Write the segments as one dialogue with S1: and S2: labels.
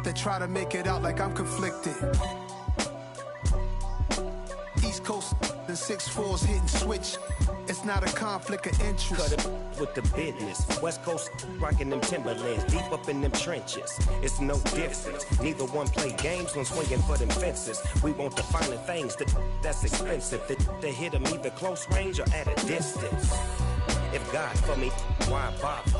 S1: They try to make it out like I'm conflicted. East Coast and 6'4's hitting switch. It's not a conflict of interest.
S2: Cut it with the business. West Coast rocking them Timberlands, deep up in them trenches. It's no difference. Neither one play games when swinging for them fences. We want the finer things that's expensive. They hit them either close range or at a distance. If God for me, why bother?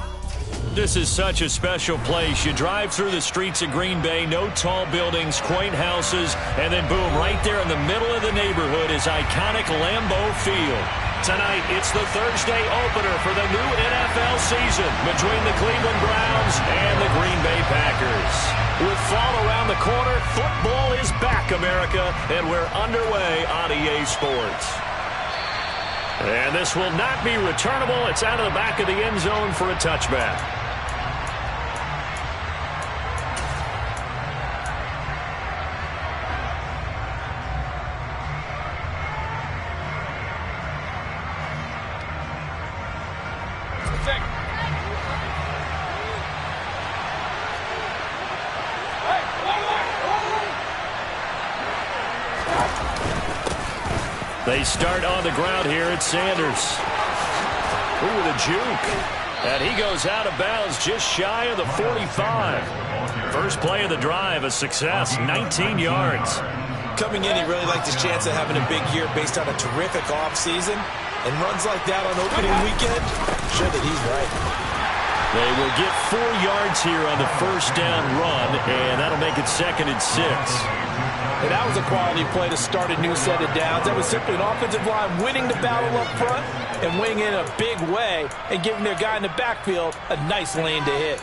S3: This is such a special place. You drive through the streets of Green Bay, no tall buildings, quaint houses, and then boom, right there in the middle of the neighborhood is iconic Lambeau Field. Tonight, it's the Thursday opener for the new NFL season between the Cleveland Browns and the Green Bay Packers. With fall around the corner, football is back, America, and we're underway on EA Sports. And this will not be returnable. It's out of the back of the end zone for a touchback. They start on the ground here. It's Sanders. Ooh, the juke. And he goes out of bounds just shy of the 45. First play of the drive, a success, 19 yards.
S4: Coming in, he really liked his chance of having a big year based on a terrific offseason. And runs like that on opening weekend show that he's right.
S3: They will get 4 yards here on the first down run, and that'll make it 2nd and 6.
S4: And that was a quality play to start a new set of downs. That was simply an offensive line winning the battle up front and winning in a big way and giving their guy in the backfield a nice lane to hit.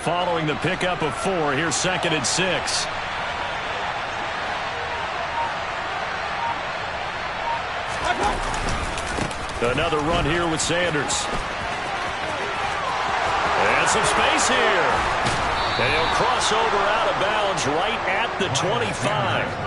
S3: Following the pickup of 4, here's 2nd and 6. Another run here with Sanders. And some space here. And he'll cross over out of bounds right at the 25.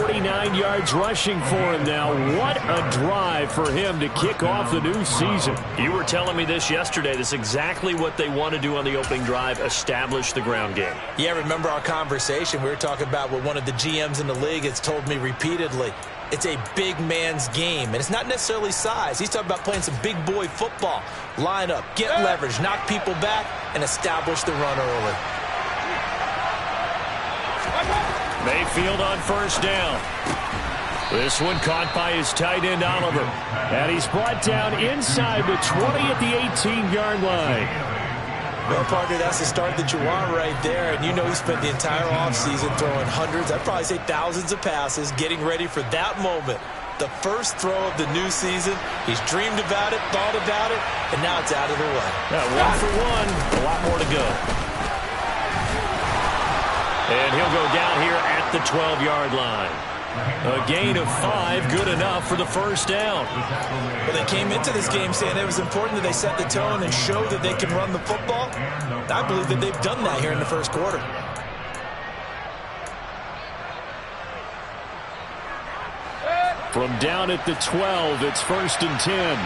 S3: 49 yards rushing for him now. What a drive for him to kick off the new season. You were telling me this yesterday. This is exactly what they want to do on the opening drive, establish the ground game.
S4: Yeah, remember our conversation. We were talking about what one of the GMs in the league has told me repeatedly. It's a big man's game, and it's not necessarily size. He's talking about playing some big boy football. Line up, get leverage, knock people back, and establish the run early.
S3: Mayfield on first down. This one caught by his tight end, Oliver. And he's brought down inside the 20 at the 18-yard line.
S4: Well, partner, that's the start that you want right there. And you know he spent the entire offseason throwing hundreds, I'd probably say thousands of passes, getting ready for that moment. The first throw of the new season. He's dreamed about it, thought about it, and now it's out of the way.
S3: Yeah, 1 for 1, a lot more to go. And he'll go down here at the 12-yard line. A gain of 5, good enough for the first down.
S4: Well, they came into this game saying it was important that they set the tone and show that they can run the football. I believe that they've done that here in the first quarter.
S3: From down at the 12, it's 1st and 10.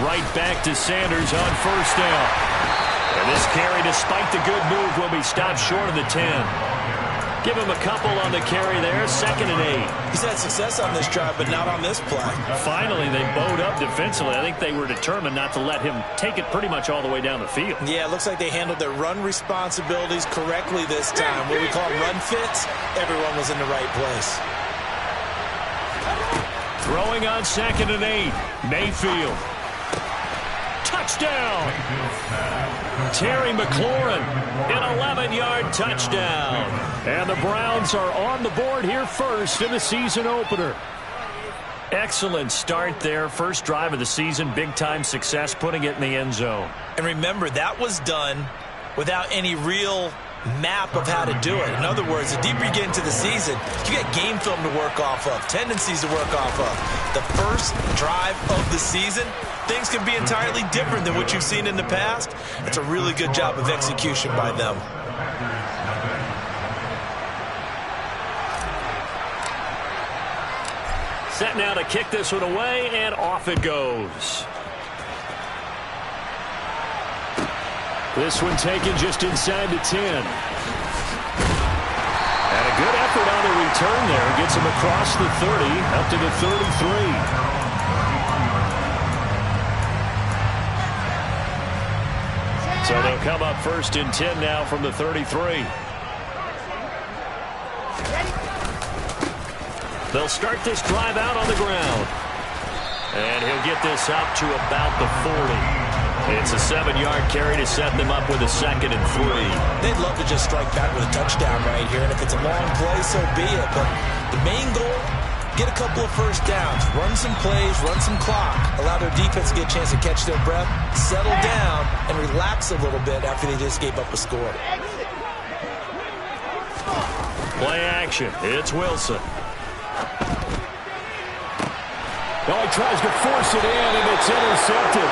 S3: Right back to Sanders on first down. And this carry, despite the good move, will be stopped short of the 10. Give him a couple on the carry there, 2nd and 8.
S4: He's had success on this drive, but not on this play.
S3: Finally, they bowed up defensively. I think they were determined not to let him take it pretty much all the way down the field.
S4: Yeah, it looks like they handled their run responsibilities correctly this time. What we call run fits, everyone was in the right place.
S3: Throwing on 2nd and 8, Mayfield. Touchdown! Terry McLaurin, an 11-yard touchdown. And the Browns are on the board here first in the season opener. Excellent start there. First drive of the season, big-time success, putting it in the end zone.
S4: And remember, that was done without any real map of how to do it. In other words, the deeper you get into the season, you get game film to work off of, tendencies to work off of. The first drive of the season, things can be entirely different than what you've seen in the past. It's a really good job of execution by them.
S3: Set now to kick this one away, and off it goes. This one taken just inside the 10. And a good effort on the return there. Gets him across the 30, up to the 33. So they'll come up 1st and 10 now from the 33. They'll start this drive out on the ground. And he'll get this up to about the 40. It's a 7-yard carry to set them up with a 2nd and 3.
S4: They'd love to just strike back with a touchdown right here. And if it's a long play, so be it. But the main goal, get a couple of first downs. Run some plays, run some clock. Allow their defense to get a chance to catch their breath, settle down, and relax a little bit after they just gave up a score.
S3: Play action. It's Wilson.
S5: Now he tries to force it in, and it's intercepted.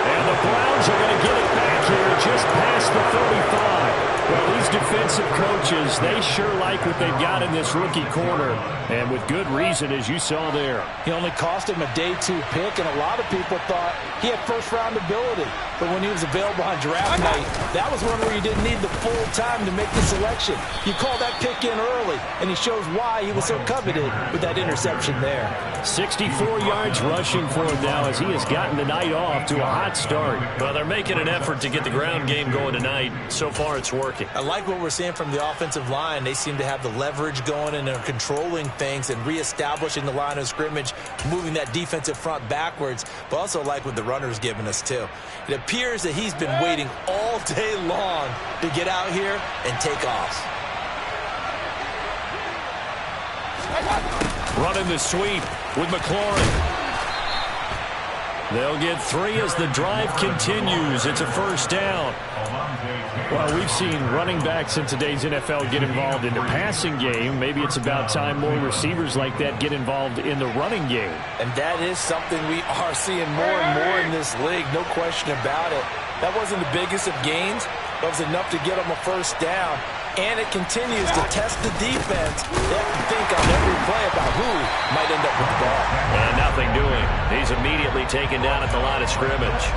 S3: And the Browns are going to get it back here just past the 35.
S5: Well, these defensive coaches, they sure like what they've got in this rookie corner. And with good reason, as you saw there.
S4: He only cost him a day 2 pick, and a lot of people thought he had first-round ability. But when he was available on draft night, that was one where you didn't need the full time to make the selection. You call that pick in early, and he shows why he was so coveted with that interception there.
S5: 64 yards rushing for him now as he has gotten the night off to a hot start.
S3: Well, they're making an effort to get the ground game going tonight. So far, it's working.
S4: I like what we're seeing from the offensive line. They seem to have the leverage going, and they're controlling things and reestablishing the line of scrimmage, moving that defensive front backwards, but also like what the runner's giving us, too. It appears that he's been waiting all day long to get out here and take off.
S3: Running the sweep with McLaurin. They'll get 3 as the drive continues. It's a 1st down.
S5: Well, we've seen running backs in today's NFL get involved in the passing game. Maybe it's about time more receivers like that get involved in the running game.
S4: And that is something we are seeing more and more in this league, no question about it. That wasn't the biggest of gains, but it was enough to get them a 1st down. And it continues to test the defense. They have to think on every play about who might end up with the ball.
S3: And nothing doing. He's immediately taken down at the line of scrimmage.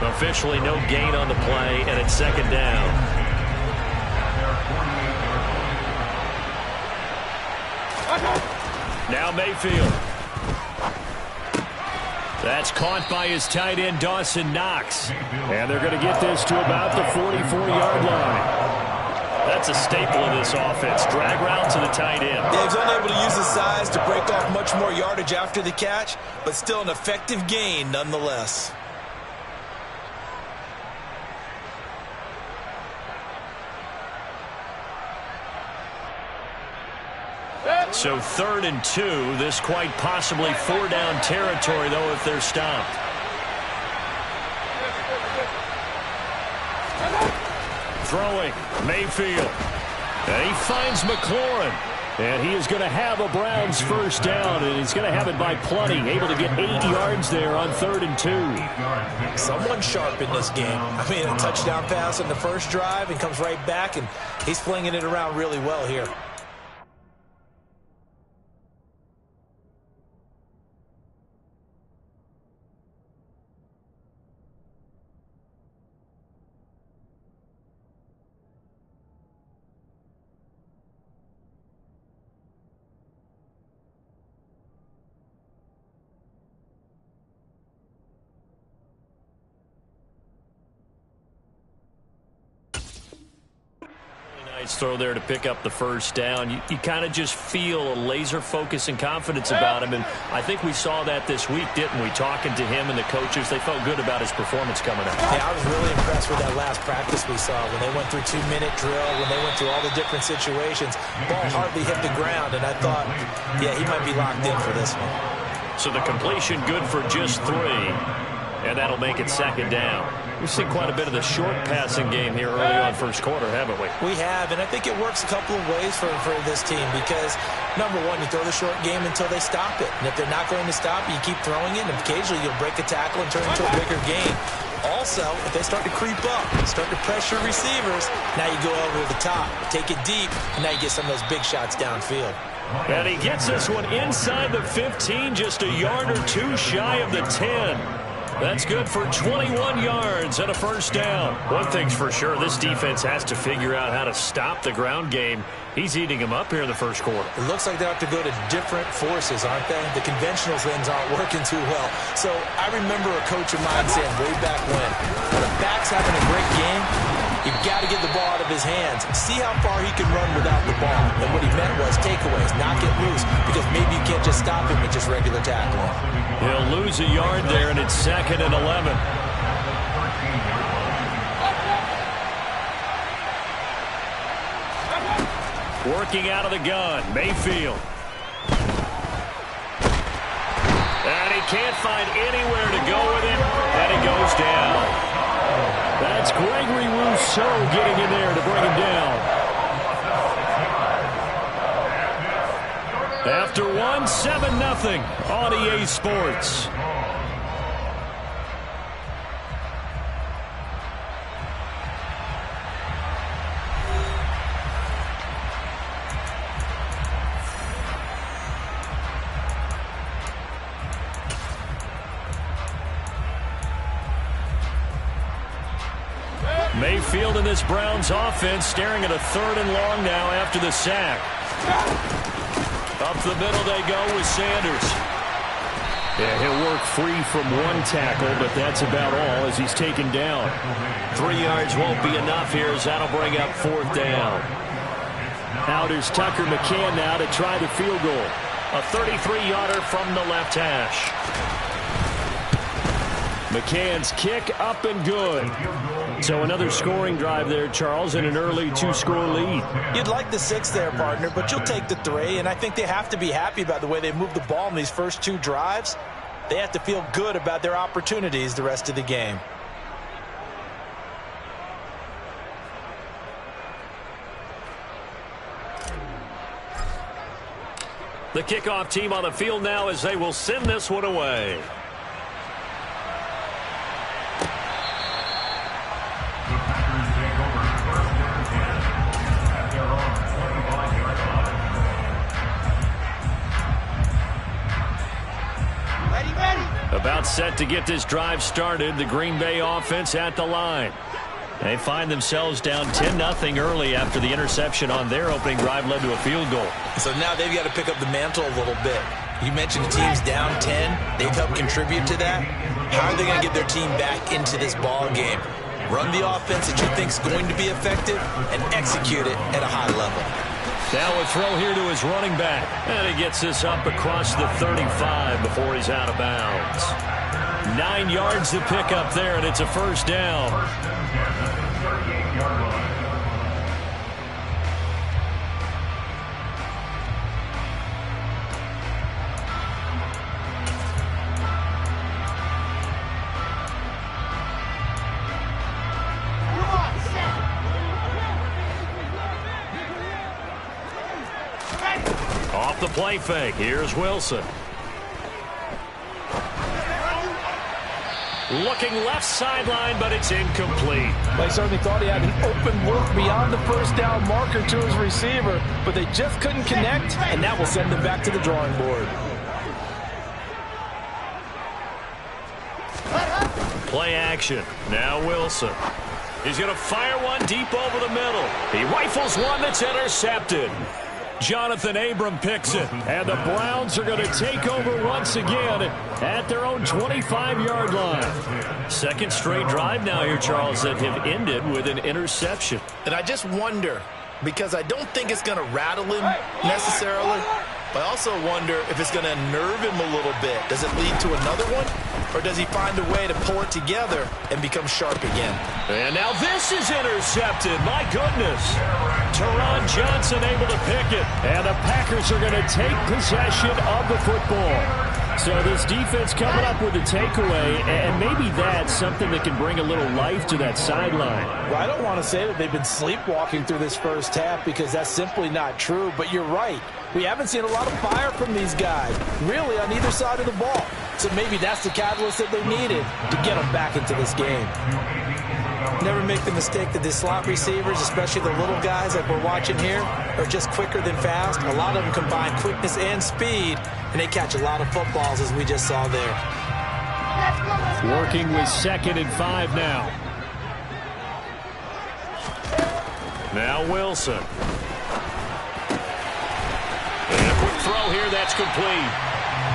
S3: Officially no gain on the play, and it's 2nd down. Now Mayfield. That's caught by his tight end, Dawson Knox.
S5: And they're going to get this to about the 44-yard line.
S3: That's a staple of this offense. Drag route to the tight end.
S4: Yeah, he's only able to use his size to break off much more yardage after the catch, but still an effective gain nonetheless.
S3: So 3rd and 2. This quite possibly 4-down territory, though, if they're stopped.
S5: Throwing, Mayfield. And he finds McLaurin. And he is going to have a Browns 1st down, and he's going to have it by plenty. Able to get 8 yards there on 3rd and 2.
S4: Someone sharp in this game. I mean, a touchdown pass on the first drive and comes right back, and he's flinging it around really well here.
S3: Throw there to pick up the 1st down. You kind of just feel a laser focus and confidence about him, and I think we saw that this week, didn't we? Talking to him and the coaches, they felt good about his performance coming out.
S4: Yeah, I was really impressed with that last practice we saw when they went through 2-minute drill, when they went through all the different situations. Ball hardly hit the ground, and I thought, yeah, he might be locked in for this one.
S3: So the completion good for just 3, and that'll make it 2nd down. We've seen quite a bit of the short passing game here early on 1st quarter, haven't we?
S4: We have, and I think it works a couple of ways for this team because, number one, you throw the short game until they stop it. And if they're not going to stop it, you keep throwing it, and occasionally you'll break a tackle and turn it into a bigger game. Also, if they start to creep up, start to pressure receivers, now you go over the top, take it deep, and now you get some of those big shots downfield.
S3: And he gets this one inside the 15, just a yard or two shy of the 10. That's good for 21 yards and a first down. One thing's for sure, this defense has to figure out how to stop the ground game. He's eating them up here in the first quarter.
S4: It looks like they have to go to different forces, aren't they? The conventional things aren't working too well. So I remember a coach of mine saying way back when a back's having a great game, you've got to get the ball out of his hands. See how far he can run without the ball. And what he meant was takeaways, not get loose, because maybe you can't just stop him with just regular tackling.
S3: He'll lose a yard there, and it's 2nd and 11. Working out of the gun, Mayfield. And he can't find anywhere to go with it, and he goes down. That's Gregory Rousseau getting in there to bring him down. After 7-0 on EA Sports. Mayfield in this Browns offense staring at a 3rd and long now after the sack. Up the middle they go with Sanders. Yeah, he'll work free from one tackle, but that's about all as he's taken down. 3 yards won't be enough here as that'll bring up 4th down. Out is Tucker McCann now to try the field goal. A 33-yarder from the left hash. McCann's kick up and good. So another scoring drive there, Charles, and an early 2-score lead.
S4: You'd like the 6 there, partner, but you'll take the 3, and I think they have to be happy about the way they moved the ball in these first 2 drives. They have to feel good about their opportunities the rest of the game.
S3: The kickoff team on the field now as they will send this one away. About set to get this drive started. The Green Bay offense at the line. They find themselves down 10-0 early after the interception on their opening drive led to a field goal.
S4: So now they've got to pick up the mantle a little bit. You mentioned the team's down 10. They've helped contribute to that. How are they going to get their team back into this ball game? Run the offense that you think is going to be effective and execute it at a high level.
S3: Now a throw here to his running back. And he gets this up across the 35 before he's out of bounds. 9 yards to pick up there, and it's a first down. Off the play fake. Here's Wilson. Looking left sideline, but it's incomplete.
S6: They certainly thought he had an open look beyond the first down marker to his receiver, but they just couldn't connect, and that will send them back to the drawing board.
S3: Play action. Now Wilson. He's going to fire one deep over the middle. He rifles one that's intercepted. Jonathan Abram picks it, and the Browns are going to take over once again at their own 25-yard line. Second straight drive now here, Charles, that have ended with an interception.
S7: And I just wonder, because I don't think it's going to rattle him necessarily, but I also wonder if it's going to unnerve him a little bit. Does it lead to another one, or does he find a way to pull it together and become sharp again?
S3: And now this is intercepted. My goodness. Teron Johnson able to pick it. And the Packers are going to take possession of the football. So this defense coming up with a takeaway, and maybe that's something that can bring a little life to that sideline.
S6: Well, I don't want to say that they've been sleepwalking through this first half because that's simply not true, but you're right. We haven't seen a lot of fire from these guys, really, on either side of the ball. So maybe that's the catalyst that they needed to get them back into this game.
S4: Never make the mistake that the slot receivers, especially the little guys like we're watching here, are just quicker than fast. A lot of them combine quickness and speed, and they catch a lot of footballs, as we just saw there.
S3: Working with 2nd and 5 now. Now Wilson. And a quick throw here, that's complete.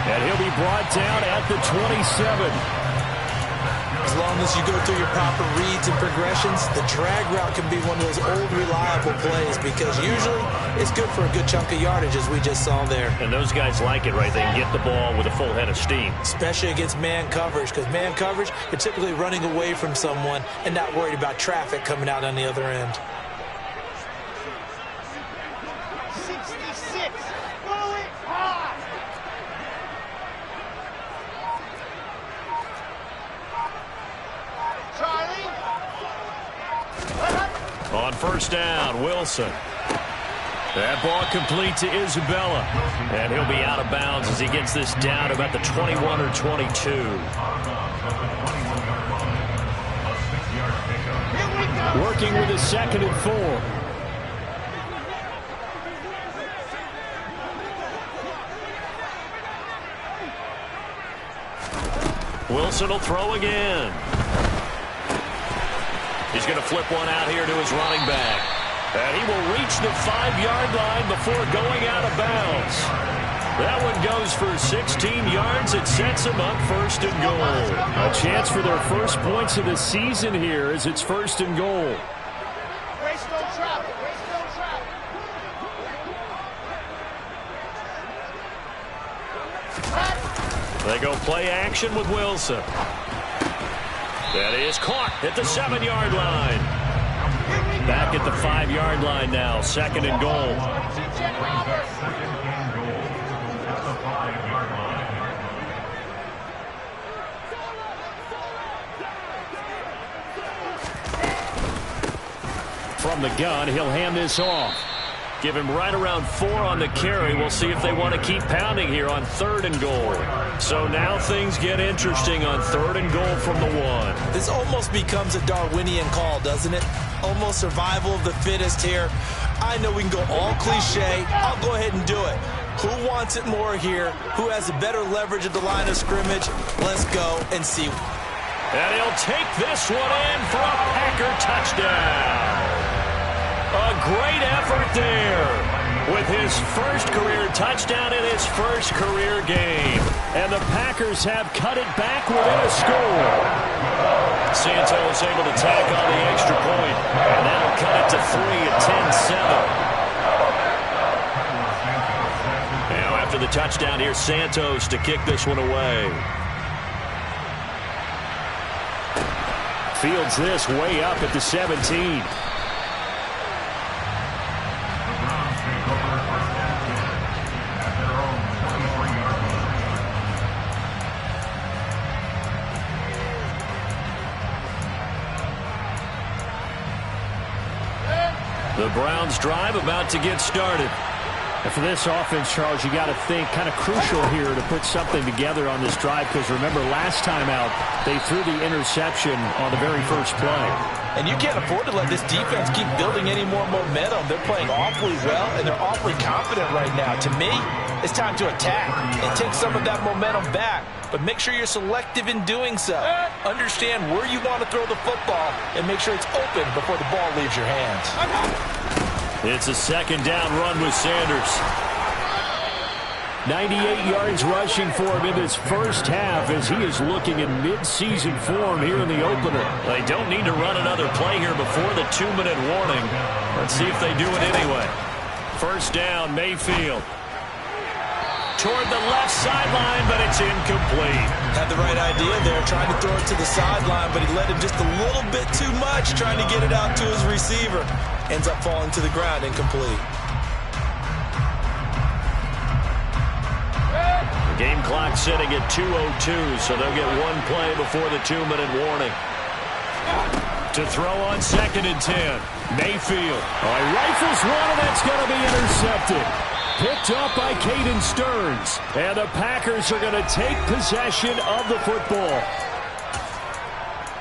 S3: And he'll be brought down at the 27.
S4: As long as you go through your proper reads and progressions, the drag route can be one of those old reliable plays because usually it's good for a good chunk of yardage, as we just saw there.
S3: And those guys like it, right? They can get the ball with a full head of steam.
S4: Especially against man coverage, because man coverage, you're typically running away from someone and not worried about traffic coming out on the other end.
S8: 66. Go it hard.
S3: On first down, Wilson. That ball complete to Isabella. And he'll be out of bounds as he gets this down about the 21 or 22. Working with a 2nd and 4. Wilson will throw again. He's going to flip one out here to his running back. And he will reach the 5-yard line before going out of bounds. That one goes for 16 yards. It sets him up 1st and goal. A chance for their first points of the season here as it's 1st and goal.
S8: Waste no travel. Waste no travel.
S3: They go play action with Wilson. That is caught at the 7-yard line. Back at the 5-yard line now, 2nd and goal. From the gun, he'll hand this off. Give him right around 4 on the carry. We'll see if they want to keep pounding here on 3rd and goal. So now things get interesting on 3rd and goal from the 1.
S4: This almost becomes a Darwinian call, doesn't it? Almost survival of the fittest here. I know we can go all cliche. I'll go ahead and do it. Who wants it more here? Who has a better leverage at the line of scrimmage? Let's go and see.
S3: And he'll take this one in for a Packer touchdown. A great effort there with his first career touchdown in his first career game. And the Packers have cut it back within a score. Santos able to tack on the extra point, and that'll cut it to 3 at 10-7. Now after the touchdown, here's Santos to kick this one away. Fields this way up at the 17. The Browns drive about to get started.
S5: And for this offense, Charles, you got to think kind of crucial here to put something together on this drive because remember last time out they threw the interception on the very first play.
S6: And you can't afford to let this defense keep building any more momentum. They're playing awfully well, and they're awfully confident right now. To me, it's time to attack and take some of that momentum back. But make sure you're selective in doing so. Understand where you want to throw the football and make sure it's open before the ball leaves your hands.
S3: It's a 2nd down run with Sanders.
S5: 98 yards rushing for him in this first half as he is looking in mid-season form here in the opener.
S3: They don't need to run another play here before the 2-minute warning. Let's see if they do it anyway. First down, Mayfield. Toward the left sideline, but it's incomplete.
S4: Had the right idea there, trying to throw it to the sideline, but he led him just a little bit too much, trying to get it out to his receiver. Ends up falling to the ground, incomplete.
S3: The game clock sitting at 2:02, so they'll get one play before the 2-minute warning. To throw on 2nd and 10, Mayfield.
S5: Rifles one, and that's going to be intercepted.
S3: Picked up by Caden Stearns. And the Packers are going to take possession of the football.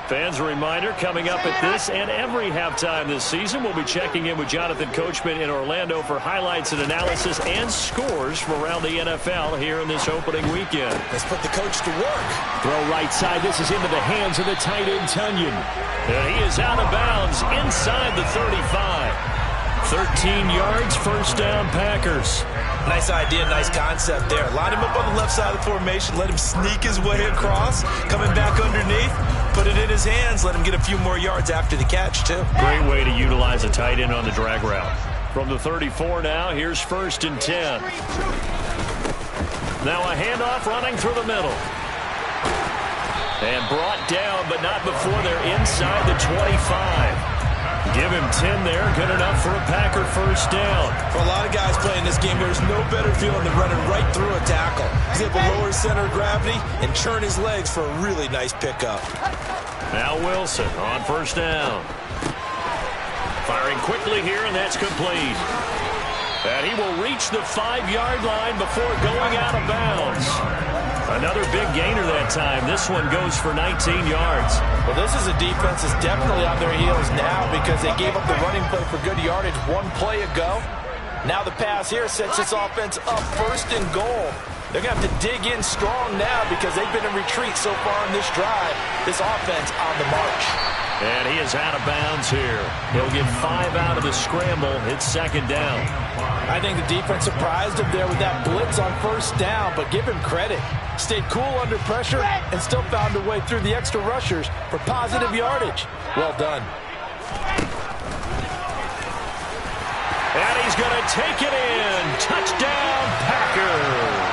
S3: Fans, a reminder, coming up at this and every halftime this season, we'll be checking in with Jonathan Coachman in Orlando for highlights and analysis and scores from around the NFL here in this opening weekend.
S4: Let's put the coach to work.
S3: Throw right side. This is into the hands of the tight end, Tunyon. And he is out of bounds inside the 35. 13 yards, first down, Packers.
S4: Nice idea, nice concept there. Line him up on the left side of the formation, let him sneak his way across, coming back underneath, put it in his hands, let him get a few more yards after the catch, too.
S3: Great way to utilize a tight end on the drag route. From the 34 now, here's 1st and 10. Now a handoff running through the middle. And brought down, but not before they're inside the 25. Give him 10 there. Good enough for a Packer first down.
S4: For a lot of guys playing this game, there's no better feeling than running right through a tackle. He's able to lower his center of gravity and churn his legs for a really nice pickup.
S3: Now Wilson on first down. Firing quickly here, and that's complete. And he will reach the 5-yard line before going out of bounds. Another big gainer that time. This one goes for 19 yards.
S6: Well, this is a defense that's definitely on their heels now because they gave up the running play for good yardage one play ago. Now the pass here sets this offense up 1st and goal. They're going to have to dig in strong now because they've been in retreat so far in this drive. This offense on the march.
S3: And he is out of bounds here. He'll get 5 out of the scramble. It's 2nd down.
S6: I think the defense surprised him there with that blitz on first down, but give him credit. Stayed cool under pressure and still found a way through the extra rushers for positive yardage. Well done.
S3: And he's going to take it in. Touchdown, Packers.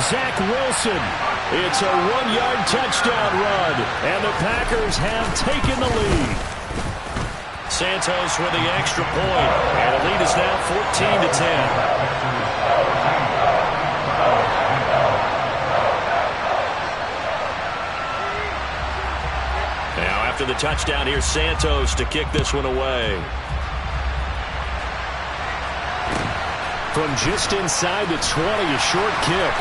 S3: Zach Wilson. It's a 1-yard touchdown run, and the Packers have taken the lead. Santos with the extra point, and the lead is now 14-10. Now after the touchdown, here's Santos to kick this one away. From just inside the 20, a short kick.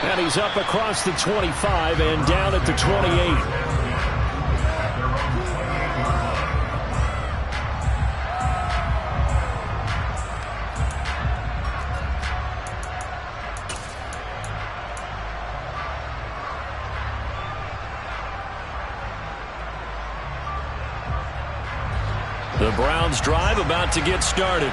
S3: And he's up across the 25 and down at the 28. The Browns drive about to get started.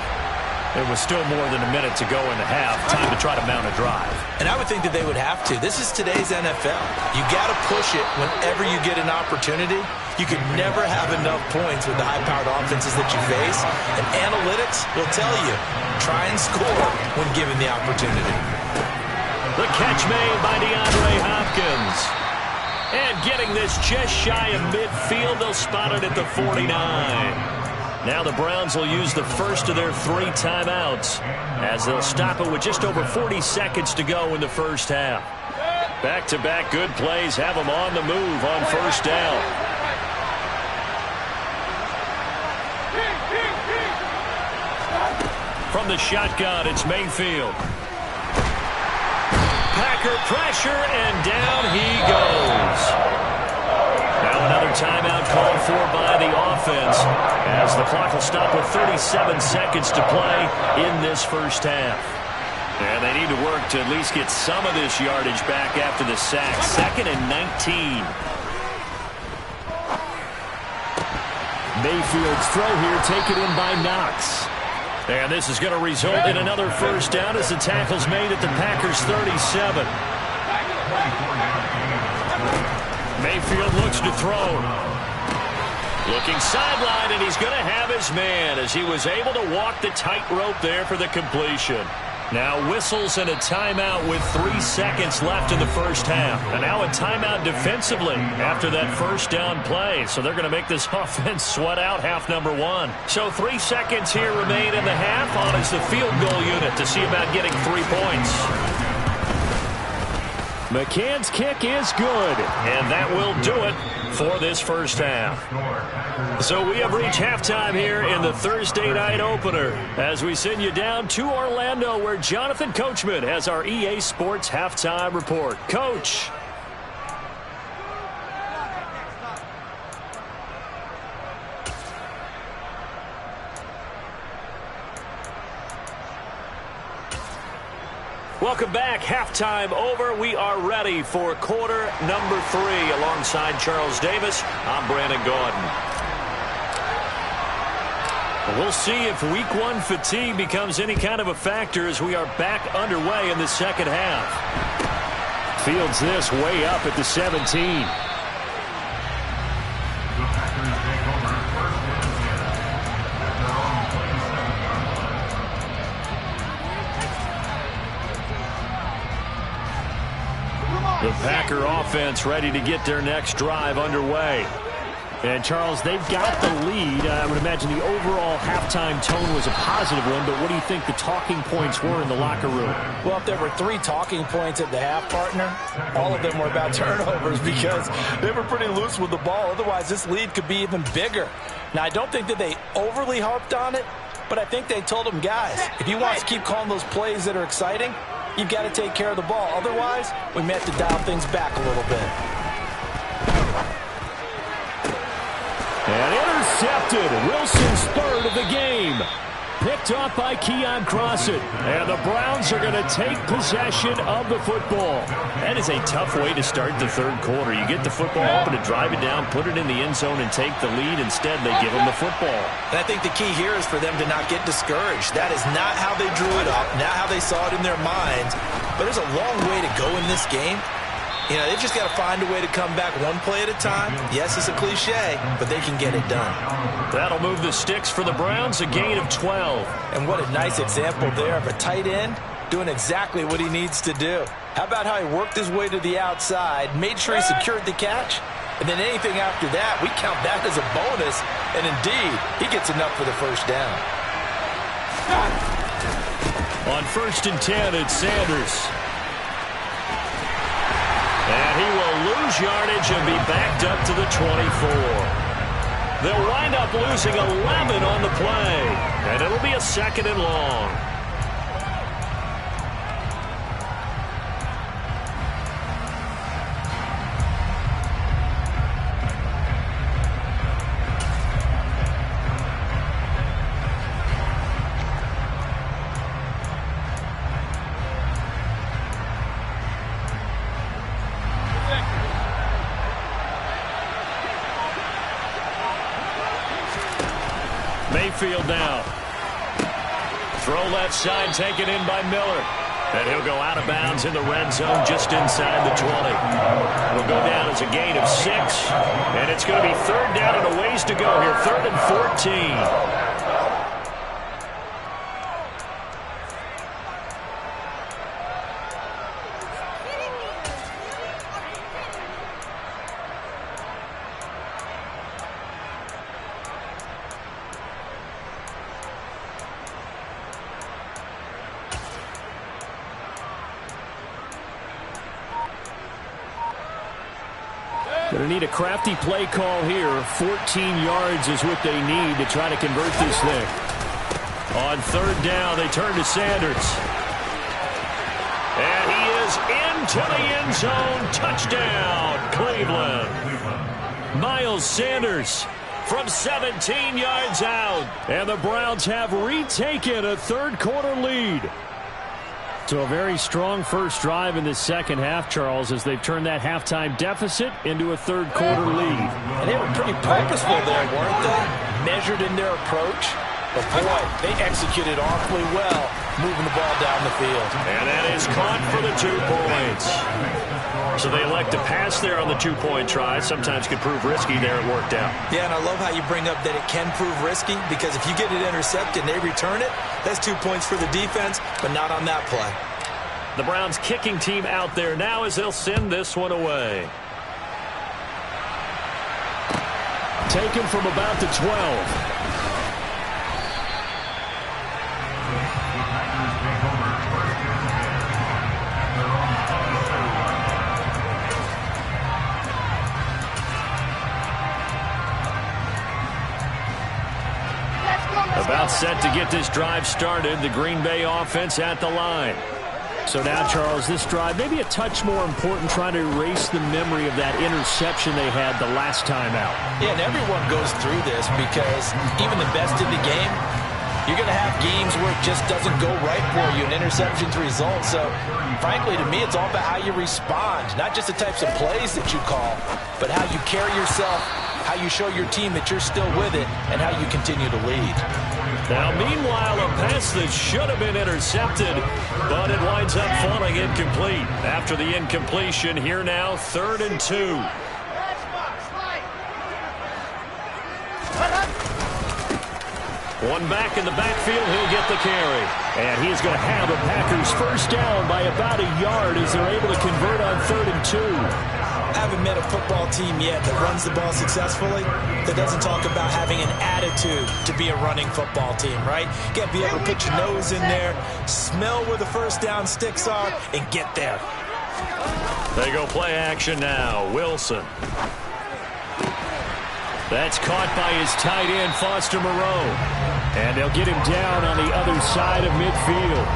S3: It was still more than a minute to go in the half. Time to try to mount a drive.
S4: And I would think that they would have to. This is today's NFL. You got to push it whenever you get an opportunity. You can never have enough points with the high-powered offenses that you face. And analytics will tell you, try and score when given the opportunity.
S3: The catch made by DeAndre Hopkins. And getting this just shy of midfield, they'll spot it at the 49. Now the Browns will use the first of their 3 timeouts as they'll stop it with just over 40 seconds to go in the first half. Back-to-back good plays have them on the move on first down. From the shotgun, it's Mayfield. Packer pressure, and down he goes. Now another timeout called for by the offense as the clock will stop with 37 seconds to play in this first half. And they need to work to at least get some of this yardage back after the sack. 2nd and 19. Mayfield's throw here taken in by Knox. And this is going to result in another first down as the tackle's made at the Packers' 37. Mayfield looks to throw. Looking sideline, and he's going to have his man as he was able to walk the tightrope there for the completion. Now whistles and a timeout with 3 seconds left in the first half. And now a timeout defensively after that first down play. So they're going to make this offense sweat out half number 1. So 3 seconds here remain in the half. On is the field goal unit to see about getting 3 points. McCann's kick is good, and that will do it for this first half. So we have reached halftime here in the Thursday night opener as we send you down to Orlando, where Jonathan Coachman has our EA Sports halftime report. Coach. Welcome back. Halftime over. We are ready for quarter number 3. Alongside Charles Davis, I'm Brandon Gaudin. We'll see if week 1 fatigue becomes any kind of a factor as we are back underway in the second half. Fields this way up at the 17. The Packer offense ready to get their next drive underway. And, Charles, they've got the lead. I would imagine the overall halftime tone was a positive one, but what do you think the talking points were in the locker room?
S6: Well, if there were 3 talking points at the half, partner, all of them were about turnovers because they were pretty loose with the ball. Otherwise, this lead could be even bigger. Now, I don't think that they overly harped on it, but I think they told them, guys, if you want to keep calling those plays that are exciting, you've got to take care of the ball. Otherwise, we may have to dial things back a little bit.
S3: And intercepted. Wilson's third of the game. Picked off by Keon Crossett. And the Browns are going to take possession of the football. That is a tough way to start the third quarter. You get the football open to drive it down, put it in the end zone, and take the lead. Instead, they give them the football.
S7: And I think the key here is for them to not get discouraged. That is not how they drew it up, not how they saw it in their minds. But there's a long way to go in this game. You know, they've just got to find a way to come back one play at a time. Yes, it's a cliche, but they can get it done.
S3: That'll move the sticks for the Browns, a gain of 12.
S6: And what a nice example there of a tight end doing exactly what he needs to do. How about how he worked his way to the outside, made sure he secured the catch, and then anything after that, we count that as a bonus. And indeed, he gets enough for the first down.
S3: On 1st and 10, it's Sanders. And he will lose yardage and be backed up to the 24. They'll wind up losing 11 on the play. And it'll be a 2nd and long. Mayfield now. Throw left side, taken in by Miller. And he'll go out of bounds in the red zone just inside the 20. It'll go down as a gain of 6. And it's going to be 3rd down and a ways to go here. 3rd and 14. Going to need a crafty play call here. 14 yards is what they need to try to convert this thing. On 3rd down, they turn to Sanders. And he is into the end zone. Touchdown, Cleveland. Miles Sanders from 17 yards out. And the Browns have retaken a third quarter lead. So a very strong first drive in the second half, Charles, as they've turned that halftime deficit into a third quarter lead.
S6: And they were pretty purposeful there, weren't they? Measured in their approach. But boy, they executed awfully well, moving the ball down the field.
S3: And that is caught for the 2 points. So they elect to pass there on the 2-point try. Sometimes could prove risky there. It worked out.
S7: Yeah, and I love how you bring up that it can prove risky, because if you get it intercepted and they return it, that's 2 points for the defense, but not on that play.
S3: The Browns kicking team out there now as they'll send this one away. Taken from about the 12. About set to get this drive started. The Green Bay offense at the line.
S5: So now, Charles, this drive maybe a touch more important, trying to erase the memory of that interception they had the last time out.
S6: Yeah, and everyone goes through this because even the best in the game, you're going to have games where it just doesn't go right for you, and interceptions result. So, frankly, to me, it's all about how you respond, not just the types of plays that you call, but how you carry yourself, how you show your team that you're still with it, and how you continue to lead.
S3: Now, meanwhile, a pass that should have been intercepted, but it winds up falling incomplete. After the incompletion, here now, 3rd and 2. One back in the backfield, he'll get the carry. And he's going to have the Packers first down by about a yard as they're able to convert on 3rd and 2.
S4: I haven't met a football team yet that runs the ball successfully that doesn't talk about having an attitude to be a running football team, right? You got to be able to put your nose in there, smell where the first down sticks are, and get there.
S3: They go play action now. Wilson. That's caught by his tight end, Foster Moreau. And they'll get him down on the other side of midfield.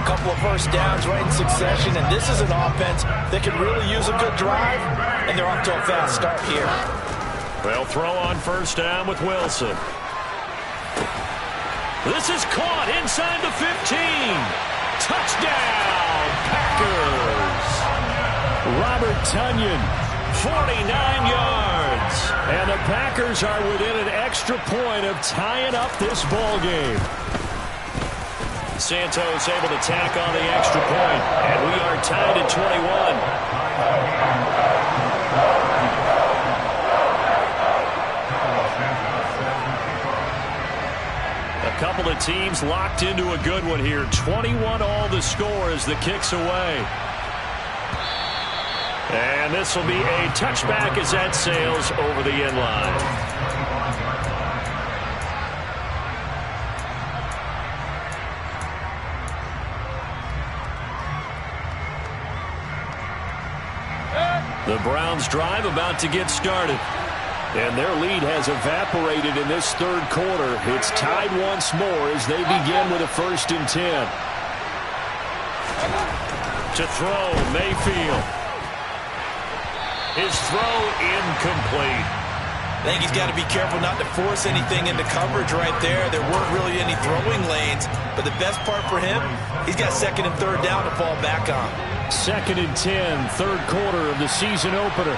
S6: A couple of first downs right in succession, and this is an offense that could really use a good drive, and they're off to a fast start here.
S3: They'll throw on first down with Wilson. This is caught inside the 15. Touchdown, Packers. Robert Tonyan, 49 yards. And the Packers are within an extra point of tying up this ball game. Santos able to tack on the extra point, and we are tied at 21. A couple of teams locked into a good one here. 21 all the score as the kick's away. And this will be a touchback as that sails over the end line. The Browns drive about to get started. And their lead has evaporated in this third quarter. It's tied once more as they begin with a 1st and 10. To throw, Mayfield. His throw incomplete.
S4: I think he's got to be careful not to force anything into coverage right there. There weren't really any throwing lanes, but the best part for him, he's got 2nd and 3rd down to fall back on.
S3: 2nd and 10, third quarter of the season opener.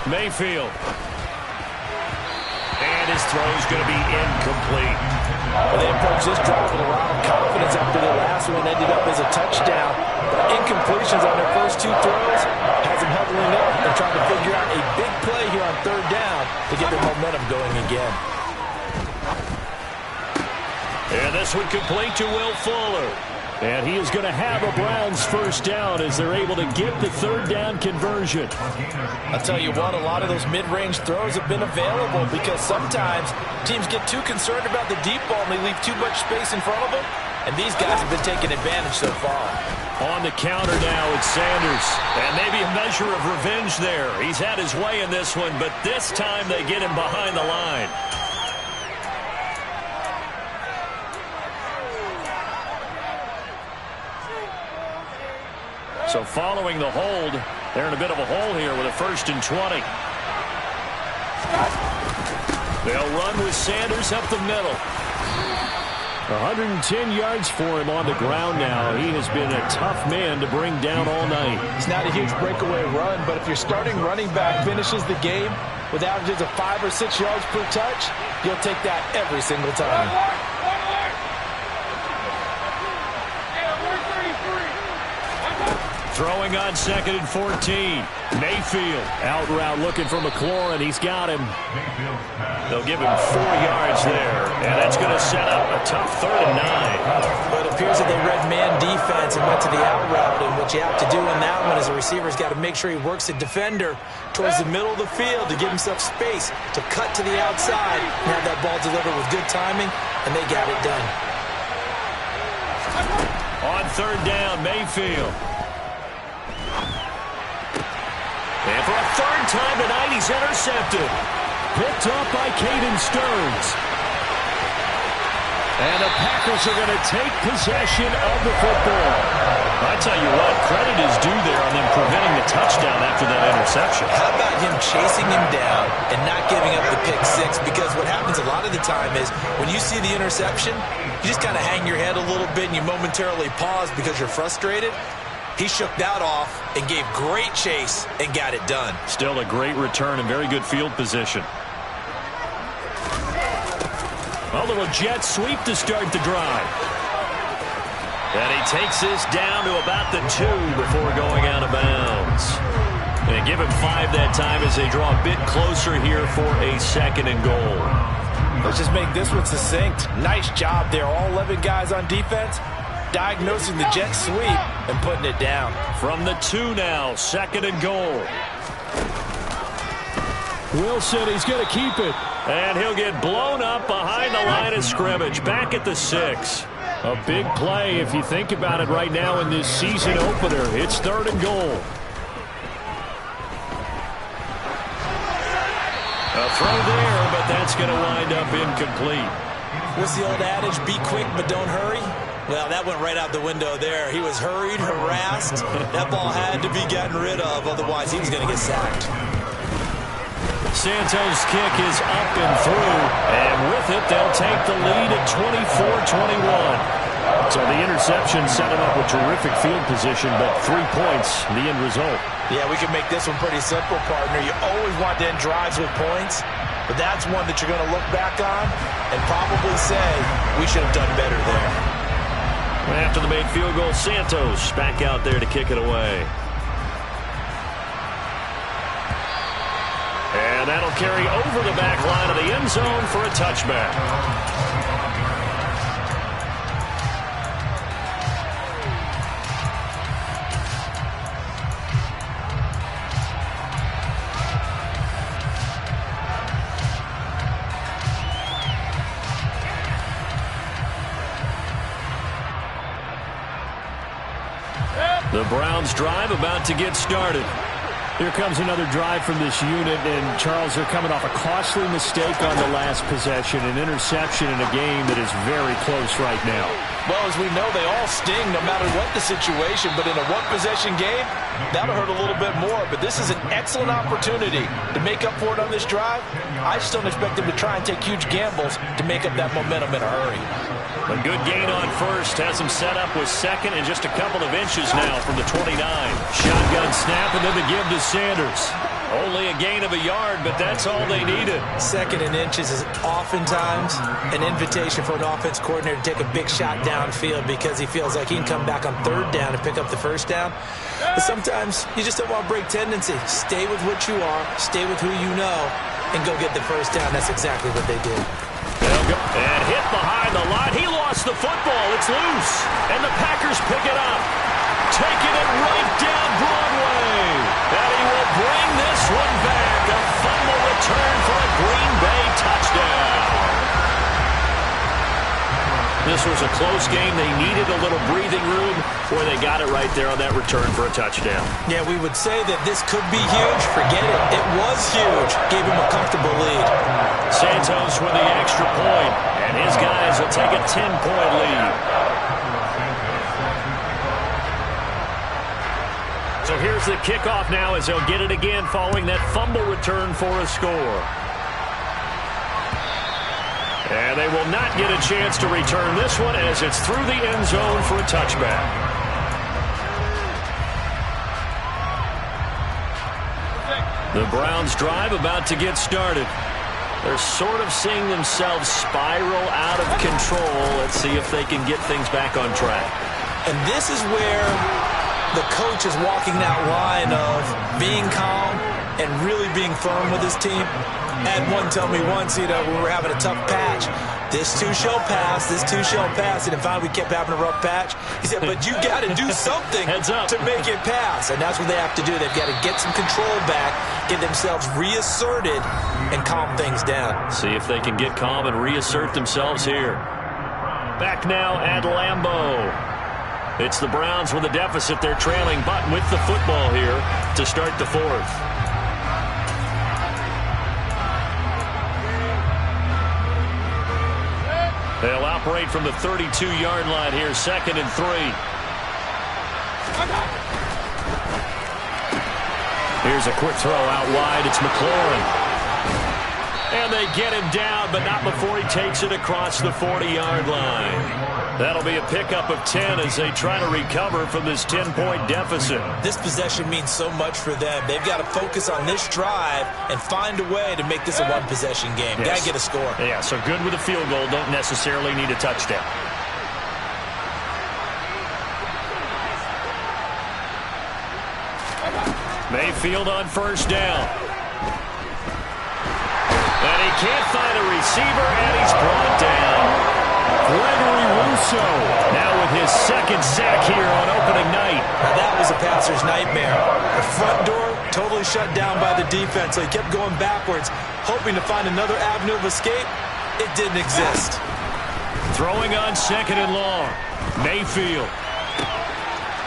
S3: Mayfield. And his throw is going to be incomplete.
S6: Well, they approached this drive with a lot of confidence after their last one ended up as a touchdown. But incompletions on their first 2 throws has them huddling up and trying to figure out a big play here on 3rd down to get their momentum going again.
S3: And this one complete to Will Fuller. And he is going to have a Browns first down as they're able to get the 3rd down conversion.
S6: I'll tell you what, a lot of those mid-range throws have been available because sometimes teams get too concerned about the deep ball and they leave too much space in front of them. And these guys have been taking advantage so far.
S3: On the counter now, it's Sanders. And maybe a measure of revenge there. He's had his way in this one, but this time they get him behind the line. So following the hold, they're in a bit of a hole here with a 1st and 20. They'll run with Sanders up the middle. 110 yards for him on the ground now. He has been a tough man to bring down all night.
S6: It's not a huge breakaway run, but if your starting running back finishes the game with averages of 5 or 6 yards per touch, you'll take that every single time.
S3: Throwing on 2nd and 14. Mayfield out route looking for McLaurin. He's got him. They'll give him 4 yards there. And that's going to set up a tough 3rd and 9.
S6: But it appears that they read man defense and went to the out route. And what you have to do in that one is a receiver's got to make sure he works the defender towards the middle of the field to give himself space to cut to the outside and have that ball delivered with good timing. And they got it done.
S3: On 3rd down, Mayfield. time tonight. He's intercepted. Picked up by Caden Stearns. And the Packers are going to take possession of the football. I tell you what, credit is due there on them preventing the touchdown after that interception.
S6: How about him chasing him down and not giving up the pick six? Because what happens a lot of the time is when you see the interception, you just kind of hang your head a little bit and you momentarily pause because you're frustrated. He shook that off and gave great chase and got it done.
S3: Still a great return and very good field position. A little jet sweep to start the drive. And he takes this down to about the 2 before going out of bounds. And give him 5 that time as they draw a bit closer here for a 2nd and goal.
S4: Let's just make this one succinct. Nice job there. All 11 guys on defense diagnosing the jet sweep and putting it down.
S3: From the 2 now, 2nd and goal. Wilson, he's going to keep it. And he'll get blown up behind the line of scrimmage. Back at the 6. A big play if you think about it right now in this season opener. It's 3rd and goal. A throw there, but that's going to wind up incomplete.
S6: What's the old adage? Be quick, but don't hurry. Well, that went right out the window there. He was hurried, harassed. That ball had to be gotten rid of, otherwise he was going to get sacked.
S3: Santos' kick is up and through, and with it, they'll take the lead at 24-21. So the interception set him up with terrific field position, but 3 points, the end result.
S4: Yeah, we can make this one pretty simple, partner. You always want to end drives with points, but that's one that you're going to look back on and probably say, we should have done better there.
S3: After the made field goal, Santos back out there to kick it away. And that'll carry over the back line of the end zone for a touchback. The Browns drive about to get started. Here comes another drive from this unit, and Charles, they're coming off a costly mistake on the last possession, an interception in a game that is very close right now.
S4: Well, as we know, they all sting no matter what the situation, but in a one-possession game, that'll hurt a little bit more. But this is an excellent opportunity to make up for it on this drive. I just don't expect them to try and take huge gambles to make up that momentum in a hurry.
S3: A good gain on first has him set up with 2nd and just a couple of inches now from the 29. Shotgun snap and then the give to Sanders. Only a gain of a yard, but that's all they needed.
S6: 2nd and inches is oftentimes an invitation for an offense coordinator to take a big shot downfield because he feels like he can come back on 3rd down and pick up the 1st down. But sometimes you just don't want to break tendency. Stay with what you are, stay with who you know, and go get the 1st down. That's exactly what they did.
S3: And hit behind the line. He lost the football. It's loose. And the Packers pick it up. Taking it right down Broadway. And he will bring this one back. A fumble return for a Green Bay touchdown. This was a close game. They needed a little breathing room, where they got it right there on that return for a touchdown.
S6: Yeah, we would say that this could be huge. Forget it. It was huge. Gave him a comfortable lead.
S3: Santos with the extra point, and his guys will take a 10-point lead. So here's the kickoff now as they'll get it again following that fumble return for a score. And they will not get a chance to return this one as it's through the end zone for a touchback. The Browns drive about to get started. They're sort of seeing themselves spiral out of control. Let's see if they can get things back on track.
S6: And this is where the coach is walking that line of being calm and really being firm with his team. I had one tell me once, we were having a tough patch. This too shall pass, this too shall pass. And finally we kept having a rough patch. He said, but you got to do something to make it pass. And that's what they have to do. They've got to get some control back, get themselves reasserted, and calm things down.
S3: See if they can get calm and reassert themselves here. Back now at Lambeau. It's the Browns with a deficit. They're trailing, but with the football here to start the 4th. They'll operate from the 32-yard line here, 2nd and 3. Here's a quick throw out wide. It's McLaurin. And they get him down, but not before he takes it across the 40-yard line. That'll be a pickup of 10 as they try to recover from this 10-point deficit.
S4: This possession means so much for them. They've got to focus on this drive and find a way to make this a one-possession game.
S3: Yes.
S4: Got to get a score.
S3: Yeah, so good with a field goal. Don't necessarily need a touchdown. Mayfield on 1st down. And he can't find a receiver, and he's brought down. Gregory Rousseau now with his 2nd sack here on opening night.
S4: Now that was a passer's nightmare. The front door totally shut down by the defense, so he kept going backwards, hoping to find another avenue of escape. It didn't exist.
S3: Throwing on 2nd and long. Mayfield.